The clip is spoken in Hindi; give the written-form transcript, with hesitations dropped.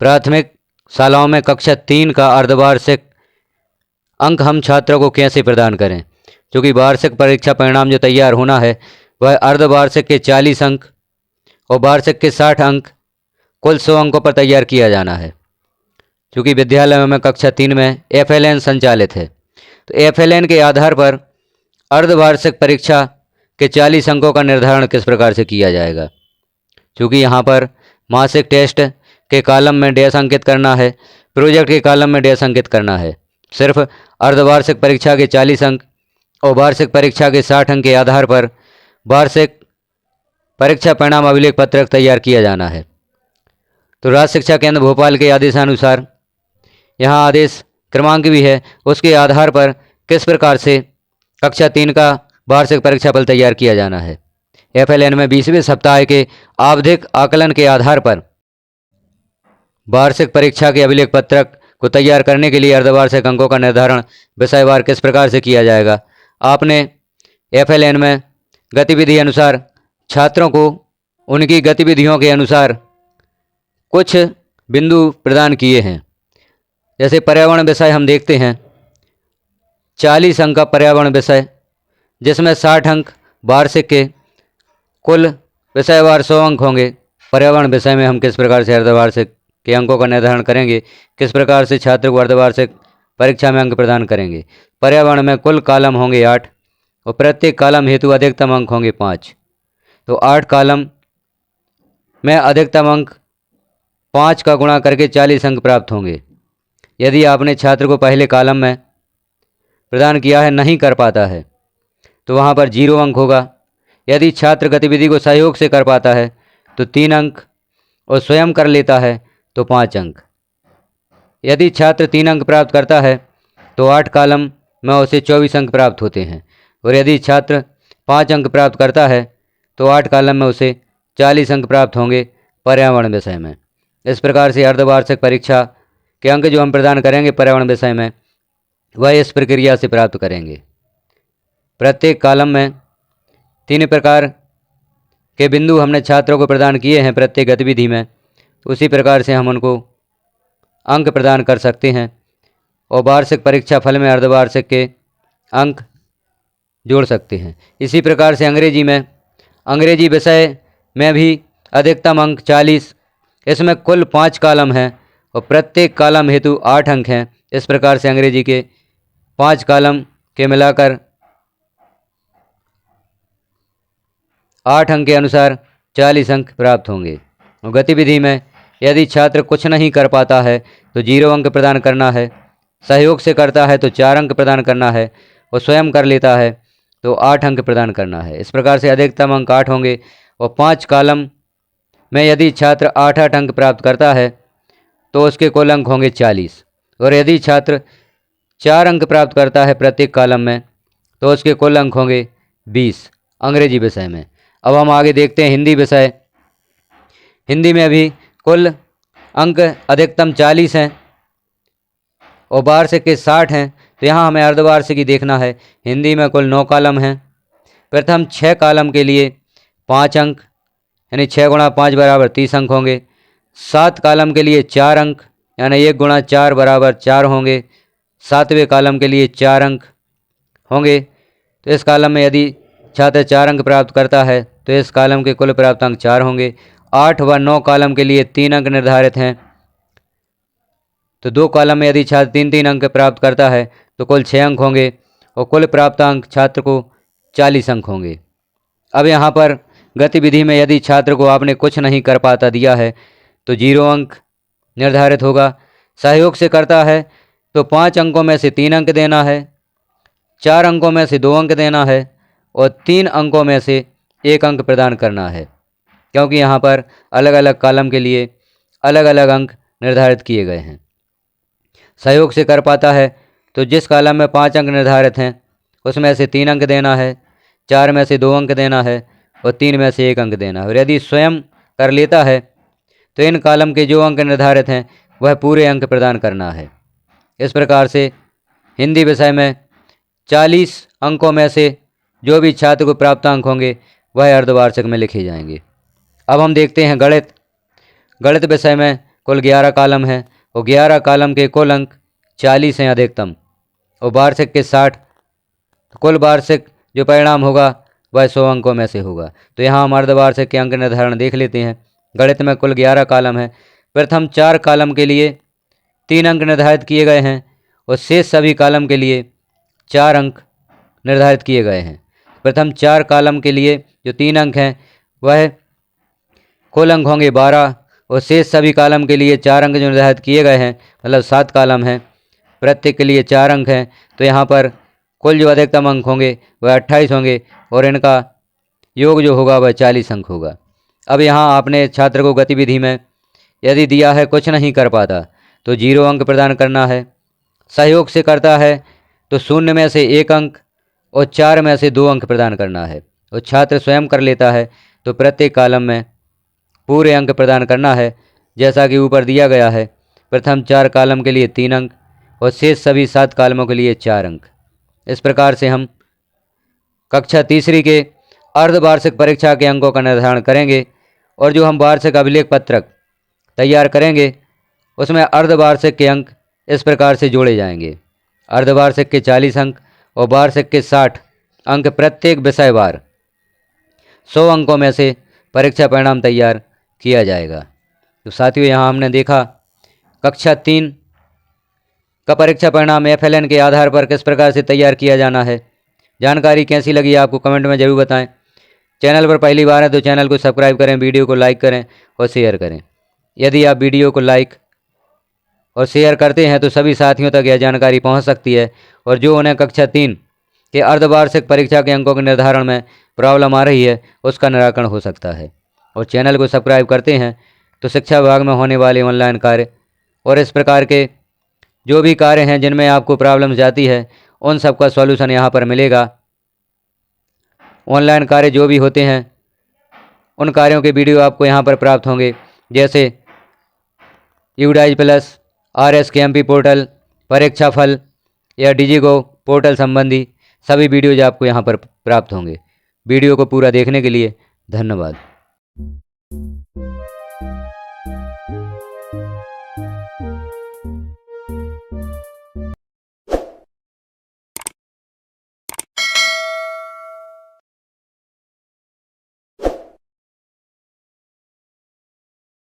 प्राथमिक शालाओं में कक्षा 3 का अर्धवार्षिक अंक हम छात्रों को कैसे प्रदान करें, क्योंकि वार्षिक परीक्षा परिणाम जो तैयार होना है वह अर्धवार्षिक के 40 अंक और वार्षिक के 60 अंक कुल 100 अंकों पर तैयार किया जाना है। क्योंकि विद्यालयों में कक्षा 3 में FLN संचालित है, तो FLN के आधार पर अर्धवार्षिक परीक्षा के 40 अंकों का निर्धारण किस प्रकार से किया जाएगा। क्योंकि यहाँ पर मासिक टेस्ट के कॉलम में डैश अंकित करना है, प्रोजेक्ट के कॉलम में डैश अंकित करना है। सिर्फ अर्धवार्षिक परीक्षा के 40 अंक और वार्षिक परीक्षा के 60 अंक के आधार पर वार्षिक परीक्षा परिणाम अभिलेख पत्रक तैयार किया जाना है। तो राज्य शिक्षा केंद्र भोपाल के आदेशानुसार यहाँ आदेश क्रमांक भी है, उसके आधार पर किस प्रकार से कक्षा 3 का वार्षिक परीक्षा फल तैयार किया जाना है। FLN में 20वें सप्ताह के आवधिक आकलन के आधार पर वार्षिक परीक्षा के अभिलेख पत्रक को तैयार करने के लिए अर्धवार्षिक अंकों का निर्धारण विषयवार किस प्रकार से किया जाएगा। आपने FLN में गतिविधि अनुसार छात्रों को उनकी गतिविधियों के अनुसार कुछ बिंदु प्रदान किए हैं। जैसे पर्यावरण विषय हम देखते हैं, 40 अंक का पर्यावरण विषय, जिसमें 60 अंक वार्षिक के, कुल विषयवार 100 अंक होंगे। पर्यावरण विषय में हम किस प्रकार से अर्धवार्षिक के अंकों का निर्धारण करेंगे, किस प्रकार से छात्र को अर्धवार्षिक परीक्षा में अंक प्रदान करेंगे। पर्यावरण में कुल कॉलम होंगे 8 और प्रत्येक कॉलम हेतु अधिकतम अंक होंगे 5। तो 8 कॉलम में अधिकतम अंक 5 का गुणा करके 40 अंक प्राप्त होंगे। यदि आपने छात्र को पहले कॉलम में प्रदान किया है, नहीं कर पाता है, तो वहाँ पर 0 अंक होगा। यदि छात्र गतिविधि को सहयोग से कर पाता है तो 3 अंक और स्वयं कर लेता है तो 5 अंक। यदि छात्र 3 अंक प्राप्त करता है तो 8 कॉलम में उसे 24 अंक प्राप्त होते हैं, और यदि छात्र 5 अंक प्राप्त करता है तो 8 कॉलम में उसे 40 अंक प्राप्त होंगे पर्यावरण विषय में। इस प्रकार से अर्धवार्षिक परीक्षा के अंक जो हम प्रदान करेंगे पर्यावरण विषय में, वह इस प्रक्रिया से प्राप्त करेंगे। प्रत्येक कॉलम में 3 प्रकार के बिंदु हमने छात्रों को प्रदान किए हैं प्रत्येक गतिविधि में, उसी प्रकार से हम उनको अंक प्रदान कर सकते हैं और वार्षिक परीक्षा फल में अर्धवार्षिक के अंक जोड़ सकते हैं। इसी प्रकार से अंग्रेजी विषय में भी अधिकतम अंक 40, इसमें कुल 5 कॉलम हैं और प्रत्येक कॉलम हेतु 8 अंक हैं। इस प्रकार से अंग्रेजी के 5 कॉलम के मिलाकर 8 अंक के अनुसार 40 अंक प्राप्त होंगे। और गतिविधि में यदि छात्र कुछ नहीं कर पाता है तो 0 अंक प्रदान करना है, सहयोग से करता है तो 4 अंक प्रदान करना है, और स्वयं कर लेता है तो 8 अंक प्रदान करना है। इस प्रकार से अधिकतम अंक 8 होंगे और 5 कॉलम में यदि छात्र 8-8 अंक प्राप्त करता है तो उसके कुल अंक होंगे 40, और यदि छात्र 4 अंक प्राप्त करता है प्रत्येक कॉलम में तो उसके कुल अंक होंगे 20 अंग्रेजी विषय में। अब हम आगे देखते हैं हिंदी विषय। हिंदी में भी कुल अंक अधिकतम 40 हैं और वार्षिक के 60 हैं, तो यहाँ हमें अर्धवार्षिक ही देखना है। हिंदी में कुल 9 कॉलम हैं। प्रथम 6 कॉलम के लिए 5 अंक, यानी 6 गुणा 5 बराबर 30 अंक होंगे। 7 कॉलम के लिए 4 अंक, यानी 1 गुणा 4 बराबर 4 होंगे। 7वें कॉलम के लिए 4 अंक होंगे। तो इस कॉलम में यदि छात्र 4 अंक प्राप्त करता है तो इस कॉलम के कुल प्राप्त अंक 4 होंगे। 8 व 9 कॉलम के लिए 3 अंक निर्धारित हैं, तो 2 कॉलम में यदि छात्र 3-3 अंक प्राप्त करता है तो कुल 6 अंक होंगे और कुल प्राप्त अंक छात्र को 40 अंक होंगे। अब यहाँ पर गतिविधि में यदि छात्र को आपने कुछ नहीं कर पाता दिया है तो 0 अंक निर्धारित होगा। सहयोग से करता है तो 5 अंकों में से 3 अंक देना है, 4 अंकों में से 2 अंक देना है और 3 अंकों में से 1 अंक प्रदान करना है, क्योंकि यहाँ पर अलग अलग कॉलम के लिए अलग अलग अंक निर्धारित किए गए हैं। सहयोग से कर पाता है तो जिस कॉलम में 5 अंक निर्धारित हैं उसमें से 3 अंक देना है, 4 में से 2 अंक देना है और 3 में से 1 अंक देना है। और यदि स्वयं कर लेता है तो इन कॉलम के जो अंक निर्धारित हैं वह पूरे अंक प्रदान करना है। इस प्रकार से हिंदी विषय में 40 अंकों में से जो भी छात्र को प्राप्त अंक होंगे वह अर्धवार्षिक में लिखे जाएंगे। अब हम देखते हैं गणित विषय में कुल 11 कॉलम हैं और 11 कॉलम के कुल अंक 40 हैं अधिकतम और वार्षिक के 60। कुल वार्षिक जो परिणाम होगा वह 100 अंकों में से होगा। तो यहाँ हम अर्धवार्षिक के अंक निर्धारण देख लेते हैं। गणित में कुल 11 कॉलम है। प्रथम 4 कॉलम के लिए 3 अंक निर्धारित किए गए हैं और शेष सभी कॉलम के लिए 4 अंक निर्धारित किए गए हैं। प्रथम 4 कॉलम के लिए जो 3 अंक हैं वह कुल अंक होंगे 12 और शेष सभी कॉलम के लिए 4 अंक जो निर्धारित किए गए हैं, मतलब 7 कॉलम हैं, प्रत्येक के लिए 4 अंक हैं। तो यहाँ पर कुल जो अधिकतम अंक होंगे वह 28 होंगे और इनका योग जो होगा वह 40 अंक होगा। अब यहाँ आपने छात्र को गतिविधि में यदि दिया है कुछ नहीं कर पाता तो 0 अंक प्रदान करना है। सहयोग से करता है तो 0 में से 1 अंक और 4 में से 2 अंक प्रदान करना है। और छात्र स्वयं कर लेता है तो प्रत्येक कॉलम में पूरे अंक प्रदान करना है, जैसा कि ऊपर दिया गया है। प्रथम 4 कॉलम के लिए 3 अंक और शेष सभी 7 कॉलमों के लिए 4 अंक। इस प्रकार से हम कक्षा तीसरी के अर्धवार्षिक परीक्षा के अंकों का निर्धारण करेंगे और जो हम वार्षिक अभिलेख पत्रक तैयार करेंगे उसमें अर्धवार्षिक के अंक इस प्रकार से जोड़े जाएंगे। अर्धवार्षिक के 40 अंक और वार्षिक के 60 अंक प्रत्येक विषयवार 100 अंकों में से परीक्षा परिणाम तैयार किया जाएगा। तो साथियों, यहाँ हमने देखा कक्षा 3 का परीक्षा परिणाम FLN के आधार पर किस प्रकार से तैयार किया जाना है। जानकारी कैसी लगी आपको कमेंट में ज़रूर बताएं। चैनल पर पहली बार है तो चैनल को सब्सक्राइब करें, वीडियो को लाइक करें और शेयर करें। यदि आप वीडियो को लाइक और शेयर करते हैं तो सभी साथियों तक यह जानकारी पहुंच सकती है और जो उन्हें कक्षा 3 के अर्धवार्षिक परीक्षा के अंकों के निर्धारण में प्रॉब्लम आ रही है उसका निराकरण हो सकता है। और चैनल को सब्सक्राइब करते हैं तो शिक्षा विभाग में होने वाले ऑनलाइन कार्य और इस प्रकार के जो भी कार्य हैं जिनमें आपको प्रॉब्लम जाती है उन सब का सॉल्यूशन यहाँ पर मिलेगा। ऑनलाइन कार्य जो भी होते हैं उन कार्यों के वीडियो आपको यहाँ पर प्राप्त होंगे, जैसे UDIZ+, RSKMP पोर्टल, परीक्षा फल या DigiGo पोर्टल संबंधी सभी वीडियोज आपको यहाँ पर प्राप्त होंगे। वीडियो को पूरा देखने के लिए धन्यवाद।